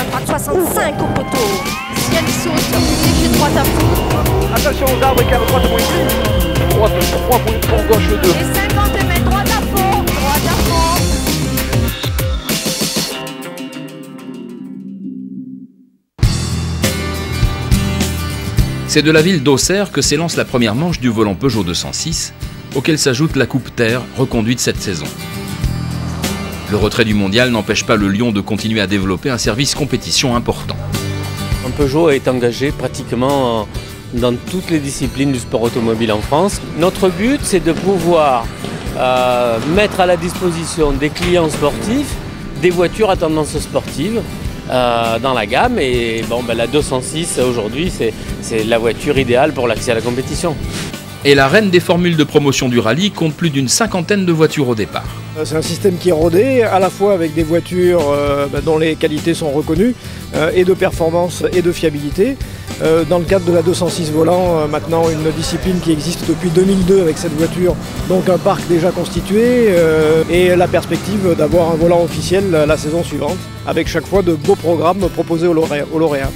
frein, droite 65 au poteau. Ciel saute, léger droite à fond. Attention aux arbres, calme, droite point 8. Droite 3 points de fond, gauche 2. Et 50 mètres, droite à fond, droite à fond. C'est de la ville d'Auxerre que s'élance la première manche du volant Peugeot 206, auquel s'ajoute la Coupe Terre, reconduite cette saison. Le retrait du mondial n'empêche pas le Lion de continuer à développer un service compétition important. Peugeot est engagé pratiquement dans toutes les disciplines du sport automobile en France. Notre but, c'est de pouvoir mettre à la disposition des clients sportifs des voitures à tendance sportive dans la gamme. Et bon, la 206 aujourd'hui, c'est la voiture idéale pour l'accès à la compétition. Et la reine des formules de promotion du rallye compte plus d'une cinquantaine de voitures au départ. C'est un système qui est rodé, à la fois avec des voitures dont les qualités sont reconnues, et de performance et de fiabilité. Dans le cadre de la 206 volant, maintenant une discipline qui existe depuis 2002 avec cette voiture, donc un parc déjà constitué, et la perspective d'avoir un volant officiel la saison suivante, avec chaque fois de beaux programmes proposés aux lauréats.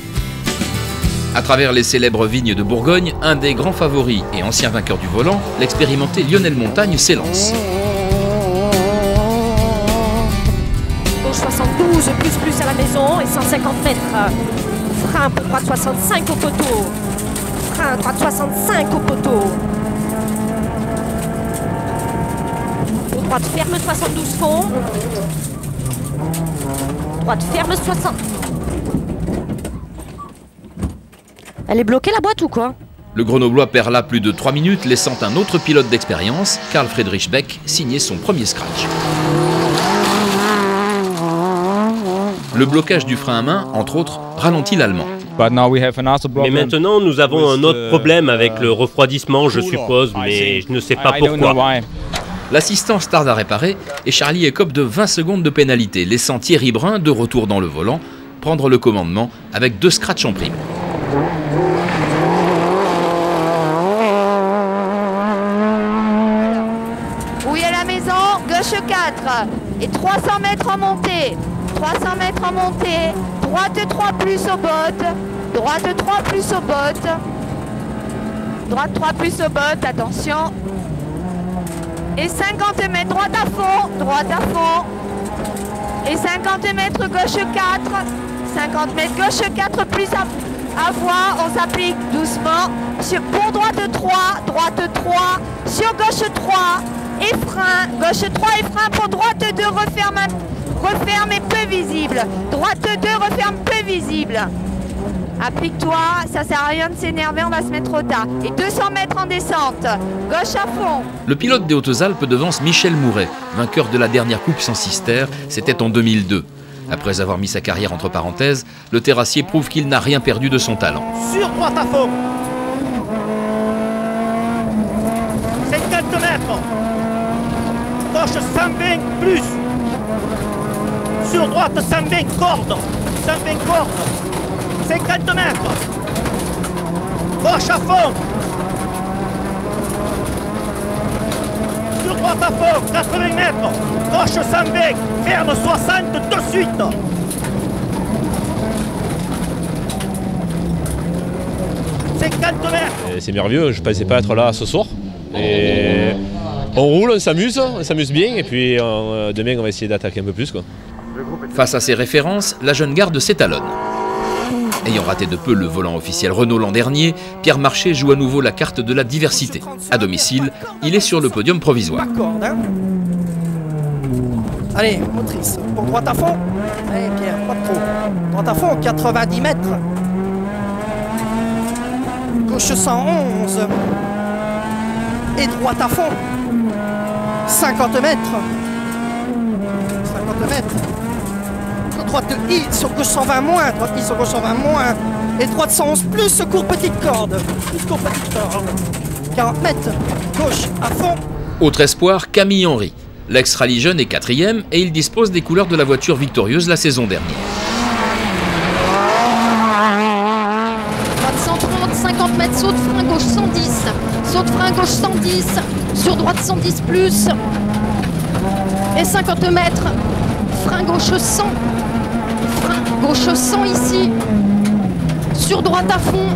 À travers les célèbres vignes de Bourgogne, un des grands favoris et ancien vainqueur du volant, l'expérimenté Lionel Montagne s'élance. Gauche 72, plus à la maison et 150 mètres. Frein pour droite 65 au poteau. Frein, droite 65 au poteau. Pour droite ferme 72 fond. Droite ferme 60. Elle est bloquée la boîte ou quoi? Le Grenoblois perd là plus de 3 minutes, laissant un autre pilote d'expérience, Karl Friedrich Beck, signer son premier scratch. Le blocage du frein à main, entre autres, ralentit l'Allemand. Mais maintenant, nous avons un autre problème avec le refroidissement, je suppose, mais je ne sais pas pourquoi. L'assistance tarde à réparer et Charlie écope de 20 secondes de pénalité, laissant Thierry Brun, de retour dans le volant, prendre le commandement avec 2 scratchs en prime. Oui à la maison, gauche 4 et 300 mètres en montée. 300 mètres en montée, droite 3 plus aux bottes, droite 3 plus aux bottes, droite 3 plus aux bottes, attention. Et 50 mètres, droite à fond, et 50 mètres gauche 4, 50 mètres gauche 4 plus à voie, on s'applique doucement, pour droite 3, sur gauche 3, et frein, gauche 3 et frein pour droite 2, referme et peu visible, droite 2, referme peu visible. Applique-toi, ça sert à rien de s'énerver, on va se mettre au tas. Et 200 mètres en descente, gauche à fond. Le pilote des Hautes-Alpes devance Michel Mouret, vainqueur de la dernière Coupe sans Cister, c'était en 2002. Après avoir mis sa carrière entre parenthèses, le terrassier prouve qu'il n'a rien perdu de son talent. Sur droite à fond. 50 mètres. Gauche 120 plus. Sur droite 120 cordes. 120 cordes. 50 mètres. Gauche à fond. Sur droite à fond, 80 mètres. Gauche 120. Ferme 60 de suite. C'est merveilleux, je ne pensais pas être là ce soir. Et on roule, on s'amuse bien, et puis demain on va essayer d'attaquer un peu plus, quoi. Face à ces références, la jeune garde s'étalonne. Ayant raté de peu le volant officiel Renault l'an dernier, Pierre Marché joue à nouveau la carte de la diversité. À domicile, il est sur le podium provisoire. Allez, motrice, pour droite à fond. Allez Pierre, pas de trop. Droite à fond, 90 mètres. Gauche 111. Et droite à fond. 50 mètres. 50 mètres. Droite de I sur gauche 120 moins. Droite I sur gauche 120 moins. Et droite 111 plus, secours petite corde. Plus court petite corde. 40 mètres. Gauche à fond. Autre espoir, Camille Henry. L'ex-rallye jeune est 4e et il dispose des couleurs de la voiture victorieuse la saison dernière. Droite 130, 50 mètres, saut de frein gauche 110. Saut de frein gauche 110. Sur droite 110 plus. Et 50 mètres. Frein gauche 100. Frein gauche 100 ici. Sur droite à fond.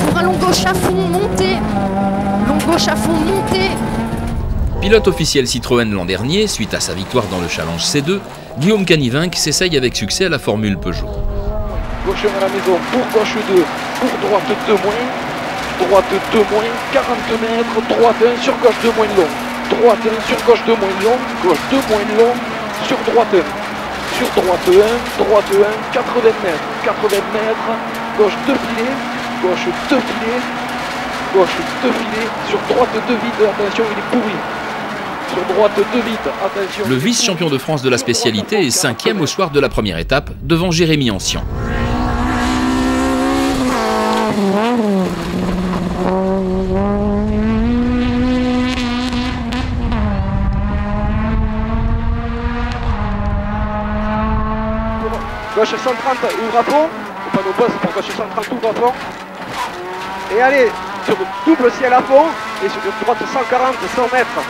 Pour un long gauche à fond monté. Long gauche à fond monté. Pilote officiel Citroën l'an dernier, suite à sa victoire dans le Challenge C2, Guillaume Canivinck s'essaye avec succès à la Formule Peugeot. Gauche à la maison pour gauche 2, pour droite 2 moins. Droite 2 moins, 40 mètres, droite 1 sur gauche 2 moins long. Droite 1 sur gauche 2 moins long, gauche 2 moins long, sur droite 1. Sur droite 1, droite 1, 80 mètres, 80 mètres, gauche 2 filets, gauche 2 filets, gauche 2 filets, sur droite 2 vides, attention il est pourri. Sur droite 2 vides, attention. Le vice-champion de France de la spécialité est 5e au soir de la première étape, devant Jérémy Ancian. Gauche 130, ouvre à fond. Au panneau poste pour gauche 130, ouvre à fond. Et allez, sur double ciel à fond. Et sur droite 140, 100 mètres.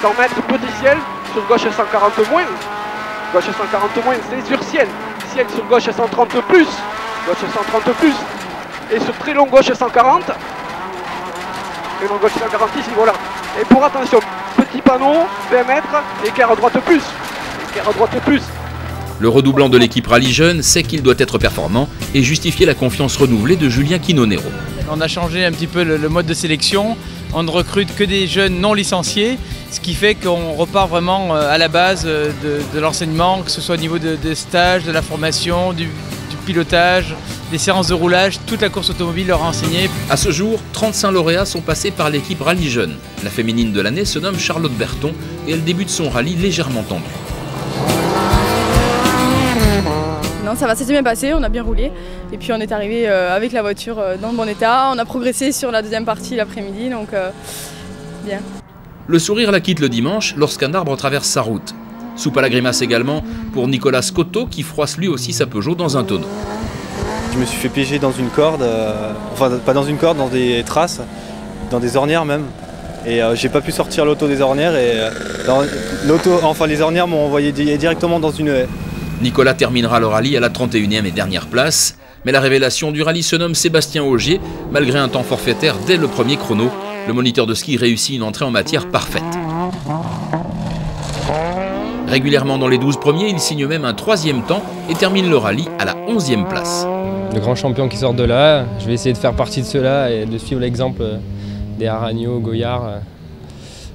100 mètres, petit ciel. Sur gauche 140 moins. Gauche 140 moins, c'est sur ciel. Ciel sur gauche 130 plus. Gauche 130 plus. Et sur très long gauche 140. Et long gauche 140 ici, voilà. Et pour attention, petit panneau, 20 mètres. Écart à droite plus. Écart à droite plus. Le redoublant de l'équipe Rallye Jeune sait qu'il doit être performant et justifier la confiance renouvelée de Julien Quinonero. On a changé un petit peu le mode de sélection, on ne recrute que des jeunes non licenciés, ce qui fait qu'on repart vraiment à la base de l'enseignement, que ce soit au niveau des stages, de la formation, du pilotage, des séances de roulage, toute la course automobile leur a enseigné. À ce jour, 35 lauréats sont passés par l'équipe Rallye Jeune. La féminine de l'année se nomme Charlotte Berton et elle débute son rallye légèrement tendu. Non, ça va, ça s'est bien passé, on a bien roulé et puis on est arrivé avec la voiture dans le bon état, on a progressé sur la deuxième partie l'après-midi, donc bien. Le sourire la quitte le dimanche lorsqu'un arbre traverse sa route. Soupe à la grimace également pour Nicolas Scotto qui froisse lui aussi sa Peugeot dans un tonneau. Je me suis fait piéger dans une corde, enfin pas dans une corde, dans des traces, dans des ornières même. Et j'ai pas pu sortir l'auto des ornières et les ornières m'ont envoyé directement dans une haie. Nicolas terminera le rallye à la 31e et dernière place, mais la révélation du rallye se nomme Sébastien Augier. Malgré un temps forfaitaire dès le premier chrono, le moniteur de ski réussit une entrée en matière parfaite. Régulièrement dans les 12 premiers, il signe même un 3e temps et termine le rallye à la 11e place. Le grand champion qui sort de là, je vais essayer de faire partie de ceux-là et de suivre l'exemple des Aragno, Goyard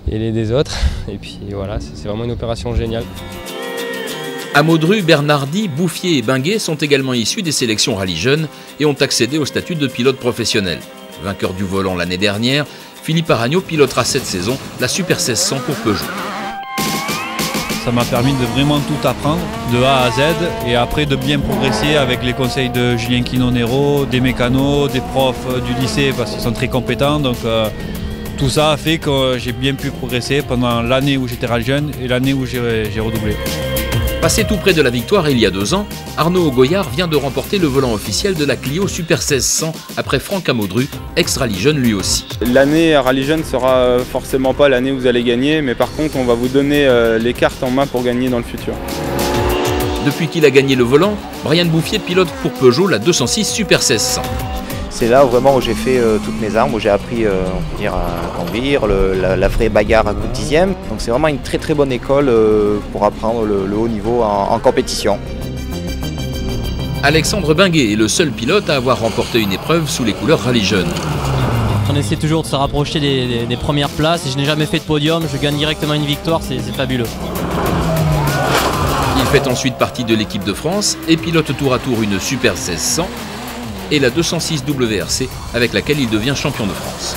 et des autres. Et puis voilà, c'est vraiment une opération géniale. Amodru, Bernardi, Bouffier et Binguet sont également issus des sélections Rallye Jeunes et ont accédé au statut de pilote professionnel. Vainqueur du volant l'année dernière, Philippe Aragno pilotera cette saison la Super 1600 pour Peugeot. Ça m'a permis de vraiment tout apprendre, de A à Z, et après de bien progresser avec les conseils de Julien Quinonero, des mécanos, des profs du lycée, parce qu'ils sont très compétents. Donc tout ça a fait que j'ai bien pu progresser pendant l'année où j'étais Rallye Jeune et l'année où j'ai redoublé. Passé tout près de la victoire il y a 2 ans, Arnaud Goyard vient de remporter le volant officiel de la Clio Super 1600 après Franck Amodru, ex-Rallye Jeune lui aussi. L'année à Rallye Jeune ne sera forcément pas l'année où vous allez gagner, mais par contre on va vous donner les cartes en main pour gagner dans le futur. Depuis qu'il a gagné le volant, Brian Bouffier pilote pour Peugeot la 206 Super 1600. C'est là vraiment où j'ai fait toutes mes armes, où j'ai appris à conduire, la vraie bagarre à coup de dixième. Donc c'est vraiment une très très bonne école pour apprendre le haut niveau en compétition. Alexandre Binguet est le seul pilote à avoir remporté une épreuve sous les couleurs Rallye Jeune. On essaie toujours de se rapprocher des premières places et je n'ai jamais fait de podium, je gagne directement une victoire, c'est fabuleux. Il fait ensuite partie de l'équipe de France et pilote tour à tour une Super 1600 et la 206 WRC avec laquelle il devient champion de France.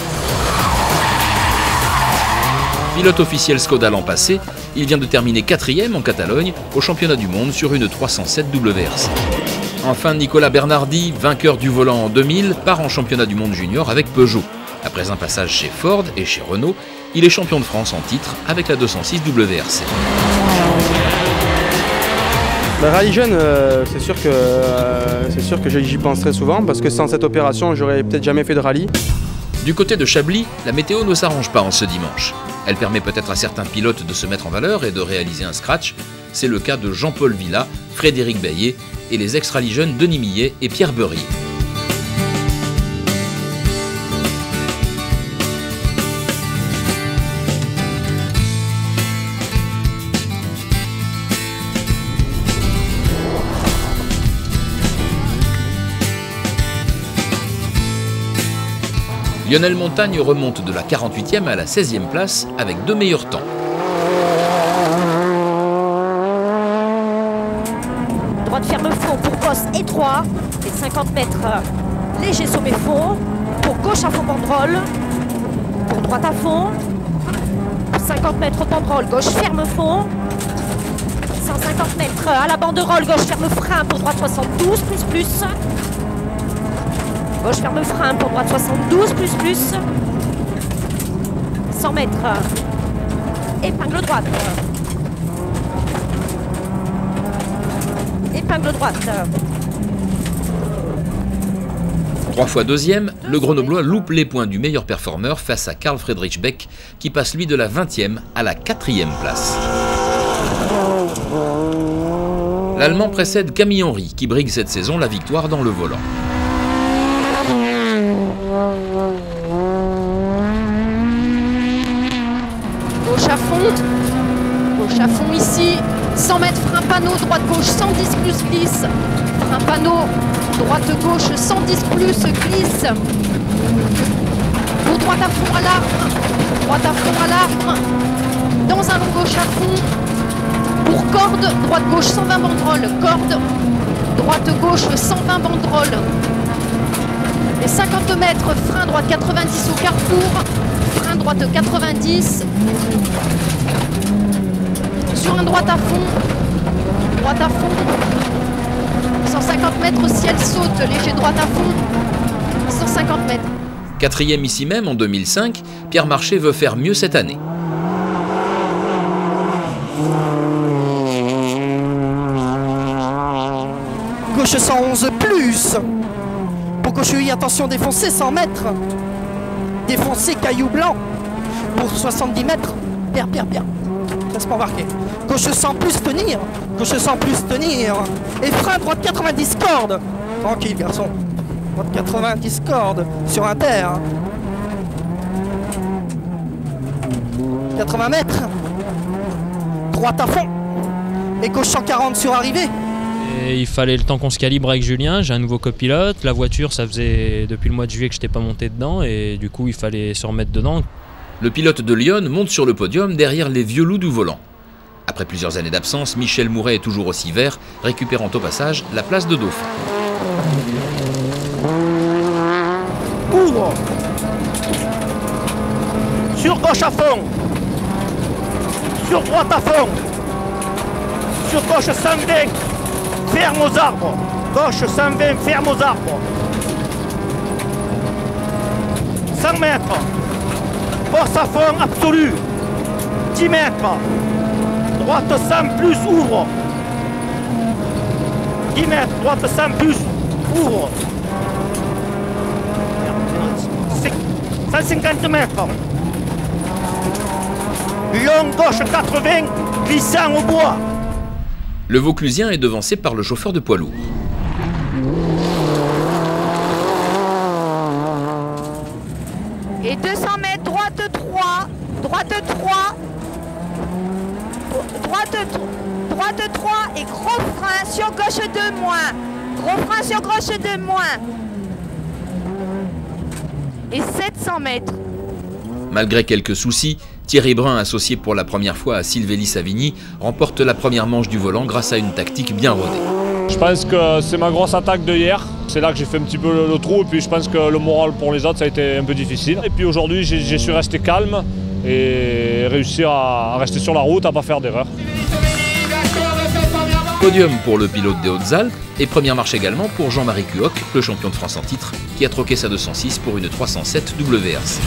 Pilote officiel Skoda l'an passé, il vient de terminer 4e en Catalogne au championnat du monde sur une 307 WRC. Enfin, Nicolas Bernardi, vainqueur du volant en 2000, part en championnat du monde junior avec Peugeot. Après un passage chez Ford et chez Renault, il est champion de France en titre avec la 206 WRC. Rallye Jeune, c'est sûr que j'y pense très souvent parce que sans cette opération, j'aurais peut-être jamais fait de rallye. Du côté de Chablis, la météo ne s'arrange pas en ce dimanche. Elle permet peut-être à certains pilotes de se mettre en valeur et de réaliser un scratch. C'est le cas de Jean-Paul Villa, Frédéric Baillet et les ex-rallye jeunes Denis Millet et Pierre Beurier. Lionel Montagne remonte de la 48e à la 16e place avec 2 meilleurs temps. Droite ferme fond pour poste étroit et 50 mètres léger sommet fond. Pour gauche à fond banderole. Pour droite à fond. 50 mètres banderole gauche ferme fond. 150 mètres à la banderole gauche ferme frein pour droite 72 plus. Gauche ferme frein pour droite 72 plus. 100 mètres. Épingle droite. Épingle droite. 3 fois deuxième, le Grenoblois loupe les points du meilleur performeur face à Karl Friedrich Beck qui passe lui de la 20e à la 4e place. L'Allemand précède Camille Henry qui brigue cette saison la victoire dans le volant. Gauche à fond ici, 100 mètres frein panneau, droite-gauche 110 plus glisse, frein panneau, droite-gauche 110 plus glisse, pour droite à fond à l'arbre, dans un long gauche à fond, pour corde, droite-gauche 120 banderoles, corde, droite-gauche 120 banderoles, les 50 mètres, frein droite 90 au carrefour, frein droite 90, sur un droite à fond, 150 mètres ciel saute, léger droite à fond, 150 mètres. 4e ici même en 2005, Pierre Marché veut faire mieux cette année. Gauche 111 plus. Pour gauche, attention, défoncer 100 mètres. Défoncer caillou blanc. Pour 70 mètres. Bien. Laisse-moi marquer. Gauche 100 plus tenir. Gauche 100 plus tenir. Et frein droite 90 cordes. Tranquille, garçon. Droite 90 cordes sur un terre. 80 mètres. Droite à fond. Et gauche 140 sur arrivée. Et il fallait le temps qu'on se calibre avec Julien, j'ai un nouveau copilote, la voiture ça faisait depuis le mois de juillet que je n'étais pas monté dedans et du coup il fallait se remettre dedans. Le pilote de Lyon monte sur le podium derrière les vieux loups du volant. Après plusieurs années d'absence, Michel Mouret est toujours aussi vert, récupérant au passage la place de Dauphin. Ouvre. Sur gauche à fond. Sur droite à fond. Sur gauche 120. Ferme aux arbres. Gauche 120, ferme aux arbres. 100 mètres. Force à fond absolue. 10 mètres. Droite 100 plus, ouvre. 10 mètres, droite 100 plus, ouvre. 150 mètres. Long gauche 80, glissant au bois. Le Vauclusien est devancé par le chauffeur de poids lourd. Et 200 mètres, droite 3, droite 3, droite 3 et gros frein sur gauche 2 moins. Gros frein sur gauche 2 moins. Et 700 mètres. Malgré quelques soucis, Thierry Brun, associé pour la première fois à Sylvély Savigny, remporte la première manche du volant grâce à une tactique bien rodée. Je pense que c'est ma grosse attaque de hier. C'est là que j'ai fait un petit peu le trou et puis je pense que le moral pour les autres ça a été un peu difficile. Et puis aujourd'hui j'ai su rester calme et réussir à rester sur la route, à ne pas faire d'erreur. Podium pour le pilote des Hautes-Alpes et première marche également pour Jean-Marie Cuoc, le champion de France en titre, qui a troqué sa 206 pour une 307 WRC.